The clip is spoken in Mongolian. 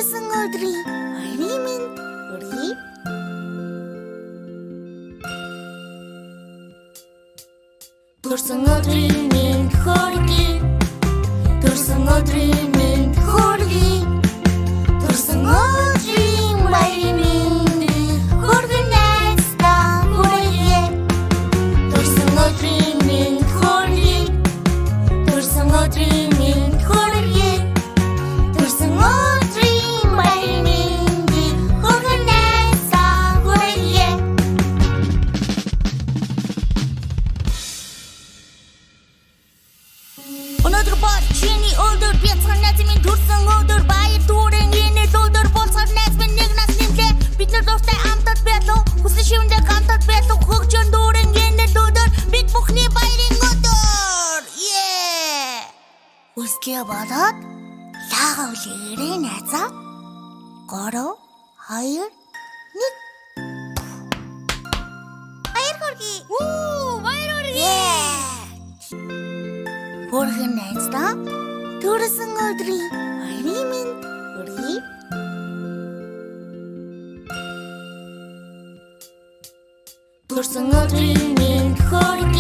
Төрсөн өдрийн баярын мэнд хүргэе. Төрсөн өдрийн мэнд хүргэе. Төрсөн өдрийн мэнд хүргэе. Төрсөн өдрийн баярын мэнд хүргэн найздаа хүргэе. Төрсөн өдрийн мэнд хүргэе. Төрсөн өдрийн мэнд хүргэе. Төрсөн өдрийн баярын мэнд хүргэн найздаа хүргэе. Өнөөдөр бол чиний өдөр бяцхан найз минь төрсөн өдөр баяр дүүрэн энэ л өдөр болцоход найз минь нэг нас нэмлээ бид нар дуртай амтад байлуу хүссэн шивэндээ гамтад байлуу хөгжөн дүүрэн энэ л өдөр бид бүхний баярын өдөр Үсгээ болоод лага үлээрээ найзаа 3 2 1 Баяр хүргэе. Баяр хүргэе. Хүргэн найздаа төрсөн өдрийн баярын мэнд хүргэе. Төрсөн өдрийн мэнд хүргэе.